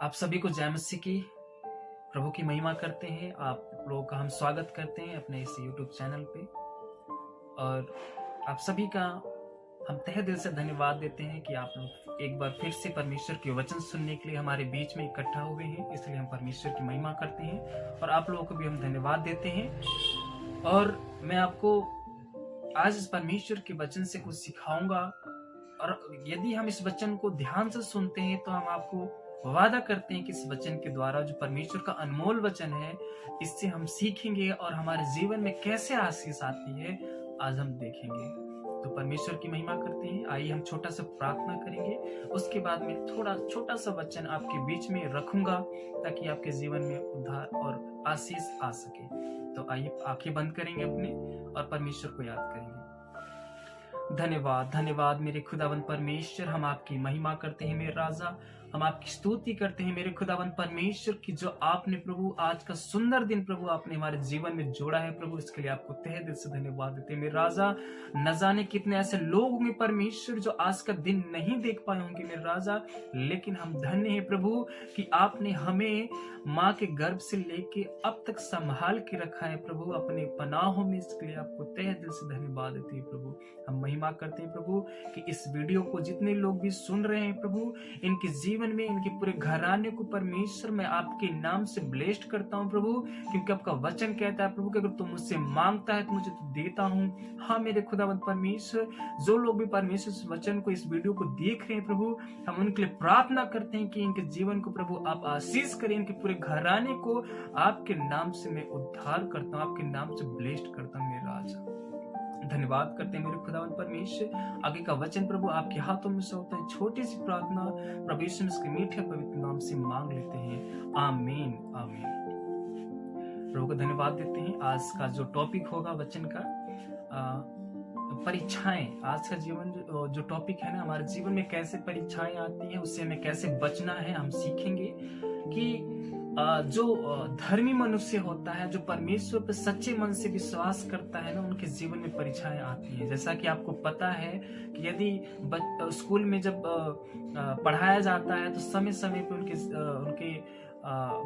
आप सभी को जय मसीह की प्रभु की महिमा करते हैं। आप लोगों का हम स्वागत करते हैं अपने इस YouTube चैनल पे। और आप सभी का हम तहे दिल से धन्यवाद देते हैं कि आप लोग एक बार फिर से परमेश्वर के वचन सुनने के लिए हमारे बीच में इकट्ठा हुए हैं। इसलिए हम परमेश्वर की महिमा करते हैं और आप लोगों को भी हम धन्यवाद देते हैं। और मैं आपको आज इस परमेश्वर के वचन से कुछ सिखाऊंगा, और यदि हम इस वचन को ध्यान से सुनते हैं तो हम आपको वादा करते हैं कि इस वचन के द्वारा, जो परमेश्वर का अनमोल वचन है, इससे हम सीखेंगे और हमारे जीवन में कैसे आशीष आती है आज हम देखेंगे। तो परमेश्वर की महिमा करते हैं। आइए हम छोटा सा प्रार्थना करेंगे, उसके बाद में थोड़ा छोटा सा वचन आपके बीच में रखूंगा ताकि आपके जीवन में उद्धार और आशीष आ सके। तो आइए आंखें बंद करेंगे अपने और परमेश्वर को याद करेंगे। धन्यवाद धन्यवाद मेरे खुदावन परमेश्वर, हम आपकी महिमा करते हैं मेरे राजा, हम आपकी स्तुति करते हैं मेरे खुदावन परमेश्वर की जो आपने प्रभु आज का सुंदर दिन प्रभु आपने हमारे जीवन में जोड़ा है प्रभु, इसके लिए आपको तहे दिल से धन्यवाद देते हैं मेरे राजा। न जाने कितने ऐसे लोग होंगे परमेश्वर जो आज का दिन नहीं देख पाए होंगे मेरे राजा, लेकिन हम धन्य हैं प्रभु कि आपने हमें माँ के गर्भ से लेके अब तक संभाल के रखा है प्रभु अपने पनाहों में। इसके लिए आपको तहे दिल से धन्यवाद देते हैं प्रभु। हम महिमा करते हैं प्रभु कि इस वीडियो को जितने लोग भी सुन रहे हैं प्रभु, इनके जीवन में, इनके पूरे घराने को परमेश्वर मैं आपके नाम से ब्लेस्ड करता हूं प्रभु, क्योंकि आपका वचन कहता है प्रभु कि अगर तुम मुझसे मांगता है तो मुझे तो देता हूं। हाँ मेरे खुदावंद परमेश्वर, जो लोग भी परमेश्वर इस वचन को, इस वीडियो को देख रहे हैं प्रभु, हम उनके लिए प्रार्थना करते हैं कि इनके जीवन को प्रभु आप आशीष करें, इनके पूरे घराने को आपके नाम से मैं उद्धार करता हूँ, आपके नाम से ब्लेस्ड करता हूँ मेरे राजा। धन्यवाद करते हैं मेरे खुदावन परमेश्वर। आगे का वचन प्रभु आपके हाथों में सौंपते हैं। छोटी सी प्रार्थना प्रभु यीशु मसीह के मीठे पवित्र नाम से मांग लेते हैं, आमीन आमीन। प्रभु को धन्यवाद देते हैं। आज का जो टॉपिक होगा वचन का, परीक्षाएं। आज का जीवन जो टॉपिक है ना, हमारे जीवन में कैसे परीक्षाएं आती है, उससे हमें कैसे बचना है, हम सीखेंगे कि जो धर्मी मनुष्य होता है, जो परमेश्वर पर सच्चे मन से विश्वास करता है ना, उनके जीवन में परीक्षाएं आती है। जैसा कि आपको पता है कि यदि स्कूल में जब पढ़ाया जाता है तो समय समय पे उनके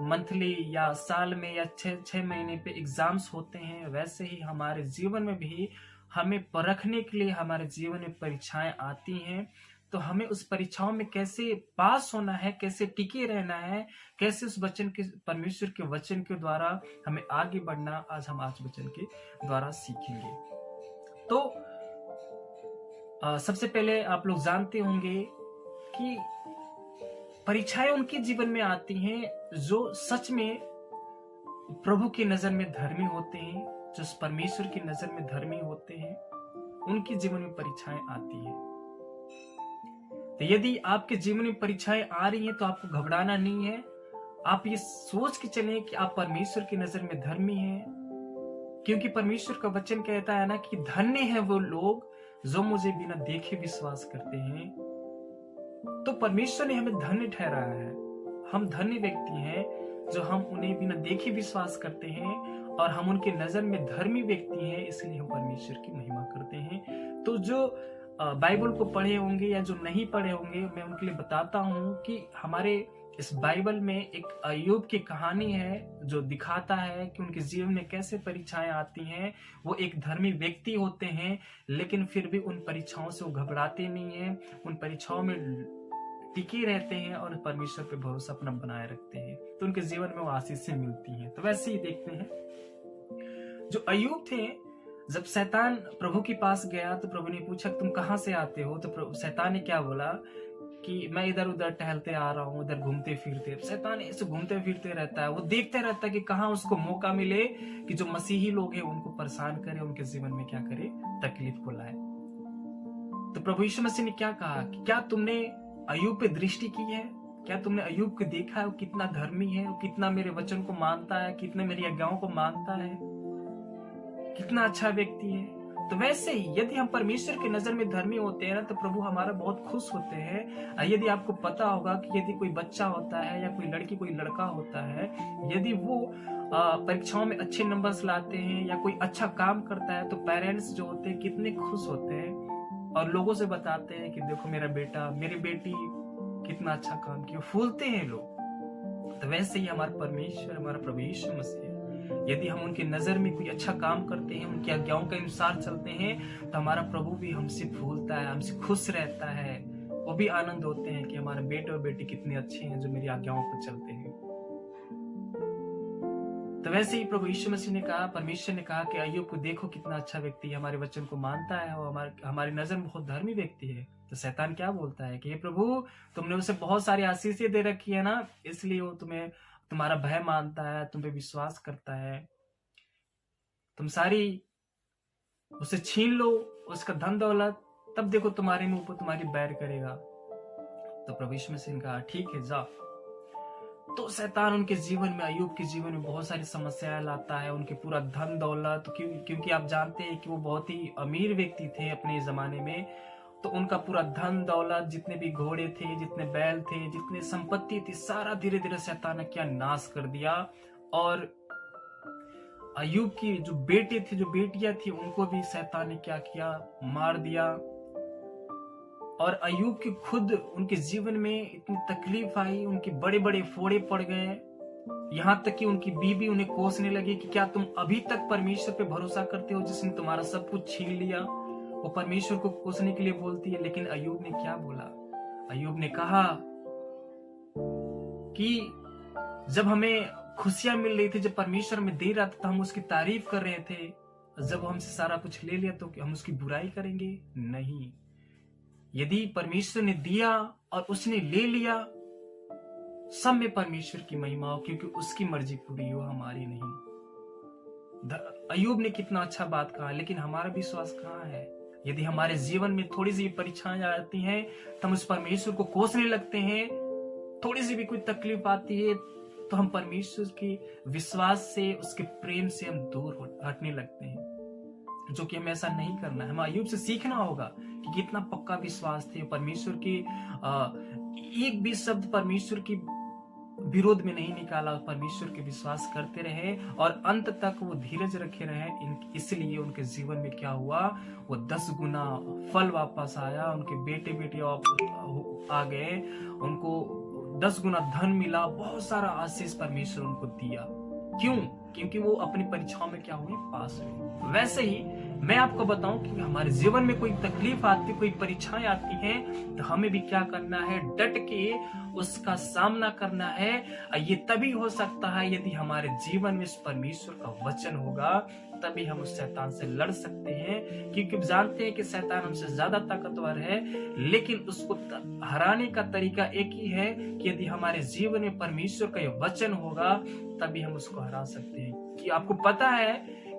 मंथली या साल में या 6 महीने पे एग्जाम्स होते हैं। वैसे ही हमारे जीवन में भी हमें परखने के लिए हमारे जीवन में परीक्षाएं आती हैं। तो हमें उस परीक्षाओं में कैसे पास होना है, कैसे टिके रहना है, कैसे उस वचन के, परमेश्वर के वचन के द्वारा हमें आगे बढ़ना, आज हम आज वचन के द्वारा सीखेंगे। तो सबसे पहले आप लोग जानते होंगे कि परीक्षाएं उनके जीवन में आती हैं जो सच में प्रभु की नजर में धर्मी होते हैं, जो परमेश्वर की नजर में धर्मी होते हैं, उनके जीवन में परीक्षाएं आती हैं। तो यदि आपके जीवन में परीक्षाएं आ रही हैं तो आपको घबराना नहीं है। आप ये सोच के चलें कि आप परमेश्वर की नजर में धर्मी हैं, क्योंकि परमेश्वर का वचन कहता है ना कि धन्य है वो लोग जो मुझे बिना देखे विश्वास करते हैं। तो परमेश्वर ने हमें धन्य ठहराया है। हम धन्य व्यक्ति हैं जो हम उन्हें बिना देखे विश्वास करते हैं और हम उनके नजर में धर्मी व्यक्ति हैं, इसलिए हम परमेश्वर की महिमा करते हैं। तो जो बाइबल को पढ़े होंगे या जो नहीं पढ़े होंगे, मैं उनके लिए बताता हूं कि हमारे इस बाइबल में एक अय्यूब की कहानी है जो दिखाता है कि उनके जीवन में कैसे परीक्षाएं आती हैं। वो एक धर्मी व्यक्ति होते हैं, लेकिन फिर भी उन परीक्षाओं से वो घबराते नहीं हैं, उन परीक्षाओं में टिके रहते हैं और परमेश्वर पे भरोसा अपना बनाए रखते हैं। तो उनके जीवन में वो आशीषें मिलती हैं। तो वैसे ही देखते हैं जो अय्यूब थे, जब शैतान प्रभु के पास गया तो प्रभु ने पूछा तुम कहां से आते हो। तो शैतान ने क्या बोला कि मैं इधर उधर टहलते आ रहा हूँ, इधर घूमते फिरते। शैतान ऐसे घूमते फिरते रहता है, वो देखते रहता है कि कहाँ उसको मौका मिले कि जो मसीही लोग हैं उनको परेशान करे, उनके जीवन में क्या करे, तकलीफ को लाए। तो प्रभु यीशु मसीह ने क्या कहा कि क्या तुमने अय्यूब पे दृष्टि की है, क्या तुमने अय्यूब को देखा है, वो कितना धर्मी है, वो कितना मेरे वचन को मानता है, कितने मेरी आज्ञाओं को मानता है, कितना अच्छा व्यक्ति है। तो वैसे ही यदि हम परमेश्वर की नजर में धर्मी होते हैं ना, तो प्रभु हमारा बहुत खुश होते हैं। यदि आपको पता होगा कि यदि कोई बच्चा होता है या कोई लड़की कोई लड़का होता है, यदि वो परीक्षाओं में अच्छे नंबर्स लाते हैं या कोई अच्छा काम करता है, तो पेरेंट्स जो होते हैं कितने खुश होते हैं और लोगों से बताते हैं कि देखो मेरा बेटा, मेरी बेटी कितना अच्छा काम किया, फूलते हैं लोग। तो वैसे ही हमारा परमेश्वर, हमारा प्रभु यीशु मसीह, यदि हम उनकी नजर में कोई अच्छा काम करते हैं, उनकी आज्ञाओं के अनुसार चलते हैं, तो हमारा प्रभु भी हमसे फूलता है, हमसे खुश रहता है। वो भी आनंद होते हैं कि हमारे बेटे और बेटी कितने अच्छे हैं जो मेरी आज्ञाओं पर चलते हैं। तो वैसे ही प्रभु यीशु मसीह ने कहा, परमेश्वर ने कहा कि अय्यूब को देखो कितना अच्छा व्यक्ति है, हमारे वचन को मानता है और हमारी नजर में बहुत धर्मी व्यक्ति है। तो शैतान क्या बोलता है कि हे प्रभु, तुमने उसे बहुत सारी आशीषें दे रखी है ना, इसलिए वो तुम्हारा भय मानता है, तुम पे विश्वास करता है। तुम सारी उसे छीन लो, उसका धन दौलत, तब देखो तुम्हारे मुंह पर तुम्हारी बैर करेगा। तो प्रभु यीशु मसीह ने कहा ठीक है, जाओ। तो शैतान उनके जीवन में, अय्यूब के जीवन में बहुत सारी समस्याएं लाता है, उनके पूरा धन दौलत, क्योंकि आप जानते हैं कि वो बहुत ही अमीर व्यक्ति थे अपने जमाने में। तो उनका पूरा धन दौलत, जितने भी घोड़े थे, जितने बैल थे, जितने संपत्ति थी, सारा धीरे धीरे शैतान ने क्या नाश कर दिया। और अय्यूब की जो बेटे थे, जो बेटियां थी, उनको भी शैतान ने क्या किया, मार दिया। और अय्यूब की खुद उनके जीवन में इतनी तकलीफ आई, उनके बड़े बड़े फोड़े पड़ गए, यहाँ तक कि उनकी बीवी उन्हें कोसने लगी कि क्या तुम अभी तक परमेश्वर पे भरोसा करते हो जिसने तुम्हारा सब कुछ छीन लिया। वो परमेश्वर को कोसने के लिए बोलती है, लेकिन अय्यूब ने क्या बोला? अय्यूब ने कहा कि जब हमें खुशियां मिल रही थी, जब परमेश्वर हमें दे रहा था, तो हम उसकी तारीफ कर रहे थे। जब वो हमसे सारा कुछ ले लिया तो हम उसकी बुराई करेंगे? नहीं। यदि परमेश्वर ने दिया और उसने ले लिया, सब में परमेश्वर की महिमा हो, क्योंकि उसकी मर्जी पूरी हो, हमारी नहीं। अय्यूब ने कितना अच्छा बात कहा, लेकिन हमारा विश्वास कहाँ है? यदि हमारे जीवन में थोड़ी सी परीक्षाएं आती हैं तो हम उस परमेश्वर को कोसने लगते हैं। थोड़ी सी भी कोई तकलीफ आती है तो हम परमेश्वर के विश्वास से, उसके प्रेम से हम दूर हटने लगते हैं, जो कि हमें ऐसा नहीं करना है। हमें अय्यूब से सीखना होगा कि कितना पक्का विश्वास थे। परमेश्वर की एक भी शब्द परमेश्वर की विरोध में नहीं निकाला, परमेश्वर के विश्वास करते रहे और अंत तक वो धीरज रखे रहे। इसलिए उनके जीवन में क्या हुआ, वो 10 गुना फल वापस आया, उनके बेटे बेटियां आ गए, उनको 10 गुना धन मिला, बहुत सारा आशीष परमेश्वर उनको दिया। क्यों? क्योंकि वो अपनी परीक्षाओं में क्या हुए, पास हुए। वैसे ही मैं आपको बताऊं कि हमारे जीवन में कोई तकलीफ आती, कोई परीक्षाएं आती हैं, तो हमें भी क्या करना है, डट के उसका सामना करना है। ये तभी हो सकता है यदि हमारे जीवन में परमेश्वर का वचन होगा, तभी हम उस शैतान से लड़ सकते हैं। क्योंकि जानते हैं कि शैतान हमसे ज्यादा ताकतवर है, लेकिन उसको हराने का तरीका एक ही है कि यदि हमारे जीवन में परमेश्वर का ये वचन होगा, तभी हम उसको हरा सकते हैं। कि आपको पता है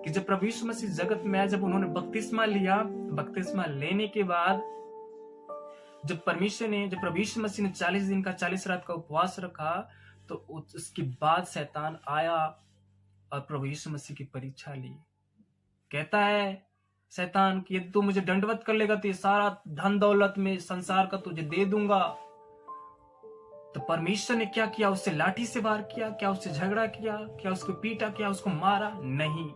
कि जब प्रभु यीशु मसीह जगत में आए, जब उन्होंने बपतिस्मा लिया, बपतिस्मा लेने के बाद जब प्रभु यीशु मसीह ने 40 दिन का 40 रात का उपवास रखा, तो उसके बाद शैतान आया और प्रभु यीशु मसीह की परीक्षा ली। कहता है शैतान कि यदि तू मुझे दंडवत कर लेगा तो ये सारा धन दौलत में संसार का तुझे दे दूंगा। तो परमेश्वर ने क्या किया, उससे लाठी से वार किया? क्या उससे झगड़ा किया? क्या उसको पीटा? क्या उसको मारा? नहीं।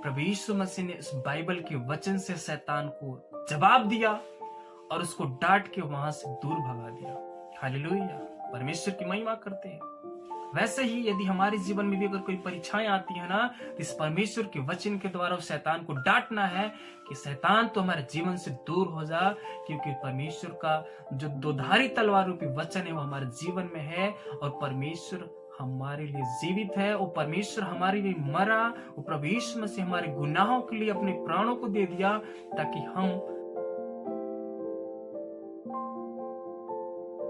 प्रभु यीशु मसीह ने इस बाइबल के वचन से शैतान को जवाब दिया और उसको डांट के वहां से दूर भगा दिया। हालेलुया, परमेश्वर की महिमा करते हैं। वैसे ही यदि हमारे जीवन में भी अगर कोई परीक्षाएं आती है ना, तो इस परमेश्वर के वचन के द्वारा उस शैतान को डांटना है कि शैतान तो हमारे जीवन से दूर हो जा, क्योंकि परमेश्वर का जो दोधारी तलवार रूपी वचन है वो हमारे जीवन में है। और परमेश्वर हमारे लिए जीवित है, वो परमेश्वर हमारे लिए मरा, वो प्रभु यीशु मसीह हमारे गुनाहों के लिए अपने प्राणों को दे दिया, ताकि हम